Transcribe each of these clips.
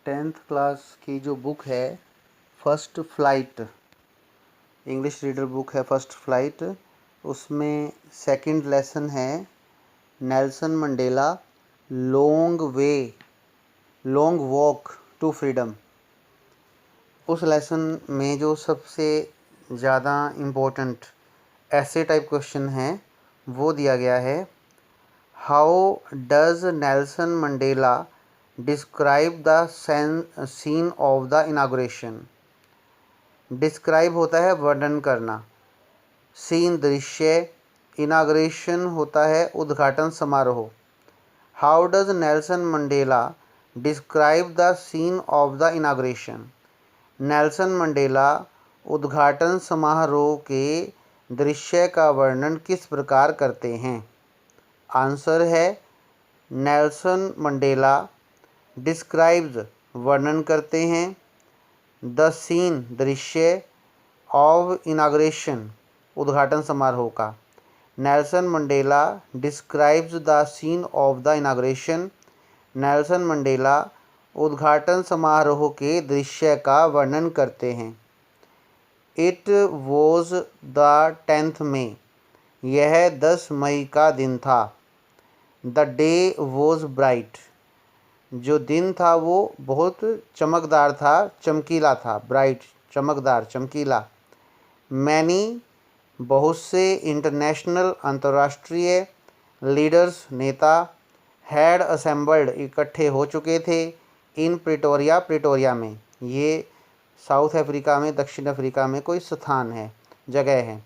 10th class की जो book है first flight, English reader book है फर्स्ट फ्लाइट, उसमें सेकंड लेसन है Nelson Mandela long walk to freedom. उस लेसन में जो सबसे ज़्यादा इम्पोर्टेंट ऐसे टाइप क्वेश्चन है वो दिया गया है, how does Nelson Mandela describe the scene of the inauguration. Describe होता है वर्णन करना, सीन दृश्य, इनाग्रेशन होता है उद्घाटन समारोह। How does Nelson Mandela describe the scene of the inauguration. Nelson Mandela उद्घाटन समारोह के दृश्य का वर्णन किस प्रकार करते हैं। आंसर है नेल्सन मंडेला डिस्क्राइब्स वर्णन करते हैं, द सीन दृश्य, ऑफ इनाग्रेशन उद्घाटन समारोह का। Nelson Mandela describes the scene of the inauguration. Nelson Mandela उद्घाटन समारोह के दृश्य का वर्णन करते हैं। इट वॉज द 10th मई, यह 10 मई का दिन था। द डे वॉज ब्राइट, जो दिन था वो बहुत चमकदार था, चमकीला था। ब्राइट चमकदार, चमकीला। मैनी बहुत से, इंटरनेशनल अंतर्राष्ट्रीय, लीडर्स नेता, हैड असेंबल्ड इकट्ठे हो चुके थे, इन प्रिटोरिया प्रिटोरिया में, ये साउथ अफ्रीका में, दक्षिण अफ्रीका में कोई स्थान है, जगह है।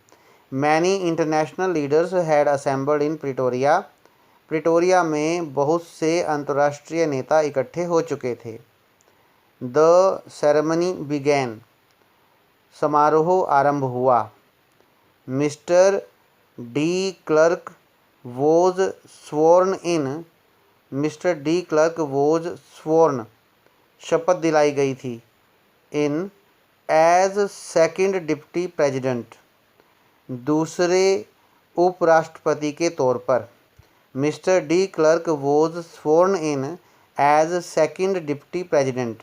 Many international leaders had assembled in Pretoria, Pretoria में बहुत से अंतर्राष्ट्रीय नेता इकट्ठे हो चुके थे। द सेरेमनी बिगैन, समारोह आरंभ हुआ। Mister de Klerk was sworn in, mister de Klerk was sworn शपथ दिलाई गई थी, in as second deputy president दूसरे उपराष्ट्रपति के तौर पर। Mister de Klerk was sworn in as second deputy president,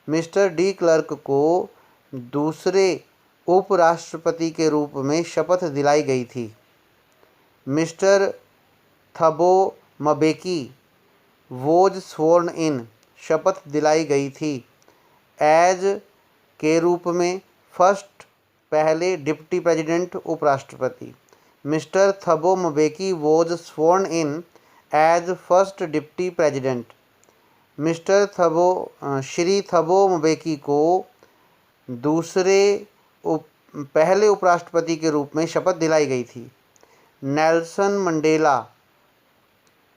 mister de Klerk को दूसरे उपराष्ट्रपति के रूप में शपथ दिलाई गई थी। Mister Thabo Mbeki was sworn in, शपथ दिलाई गई थी, एज के रूप में, फर्स्ट पहले, डिप्टी प्रेसिडेंट उपराष्ट्रपति। Mister Thabo Mbeki was sworn in as first deputy president, mister Shri Thabo Mbeki को दूसरे पहले उपराष्ट्रपति के रूप में शपथ दिलाई गई थी। Nelson Mandela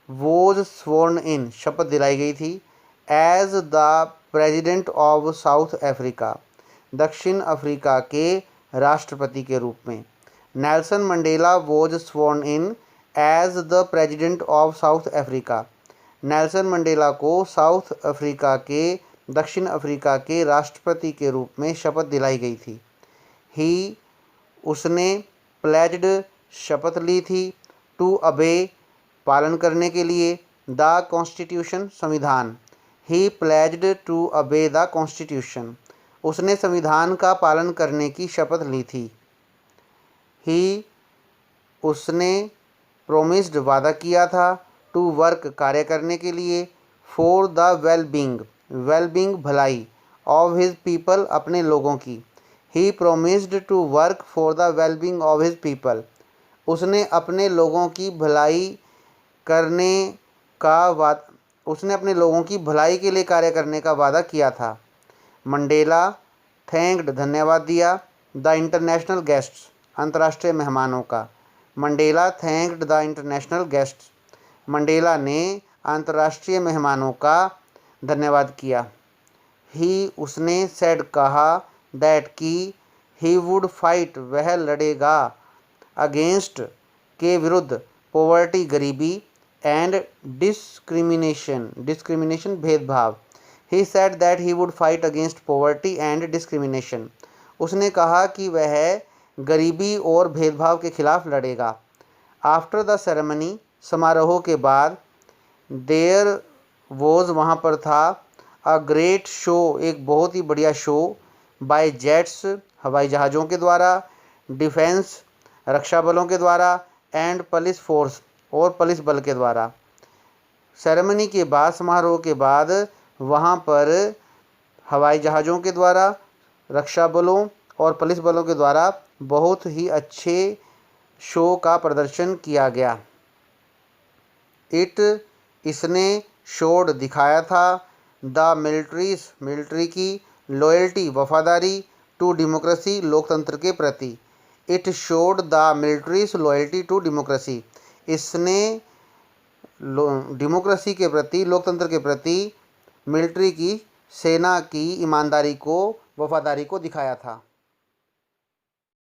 was sworn in, शपथ दिलाई गई थी, as the president of South Africa, दक्षिण अफ्रीका के राष्ट्रपति के रूप में। Nelson Mandela was sworn in as the president of South Africa, Nelson Mandela को साउथ अफ्रीका के, दक्षिण अफ्रीका के राष्ट्रपति के रूप में शपथ दिलाई गई थी। ही, उसने, प्लेज्ड शपथ ली थी, टू अबे पालन करने के लिए, द कॉन्स्टिट्यूशन संविधान। ही प्लेज्ड टू अबे द कॉन्स्टिट्यूशन, उसने संविधान का पालन करने की शपथ ली थी। ही, उसने, प्रोमिस्ड वादा किया था, टू वर्क कार्य करने के लिए, फॉर द वेलबींग भलाई, ऑफ हिज पीपल अपने लोगों की। He promised to work for the wellbeing of his people, उसने अपने लोगों की भलाई करने का उसने अपने लोगों की भलाई के लिए कार्य करने का वादा किया था। मंडेला थैंक्ड, धन्यवाद दिया, द इंटरनेशनल गेस्ट्स, अंतर्राष्ट्रीय मेहमानों का। Mandela thanked the international guests, Mandela ने अंतर्राष्ट्रीय मेहमानों का धन्यवाद किया। ही, उसने, सेड कहा, दैट की, ही वुड फाइट, वह लड़ेगा, अगेंस्ट के विरुद्ध, पॉवर्टी गरीबी, एंड डिस्क्रिमिनेशन भेदभाव। He said that he would fight against poverty and discrimination, उसने कहा कि वह गरीबी और भेदभाव के खिलाफ लड़ेगा। आफ्टर द सेरेमनी, समारोह के बाद, देयर वॉज, वहाँ पर था, अ ग्रेट शो, एक बहुत ही बढ़िया शो, बाय जेट्स, हवाई जहाज़ों के द्वारा, डिफेंस, रक्षा बलों के द्वारा, एंड पुलिस फोर्स, और पुलिस बल के द्वारा। सेरेमनी के बाद, समारोह के बाद, वहाँ पर हवाई जहाज़ों के द्वारा, रक्षा बलों और पुलिस बलों के द्वारा बहुत ही अच्छे शो का प्रदर्शन किया गया। इसने शोड दिखाया था, द मिलिट्री की लॉयल्टी, वफादारी, टू डेमोक्रेसी, लोकतंत्र के प्रति। It showed the military's loyalty to democracy, इसने डेमोक्रेसी के प्रति, लोकतंत्र के प्रति मिलिट्री की, सेना की ईमानदारी को, वफादारी को दिखाया था।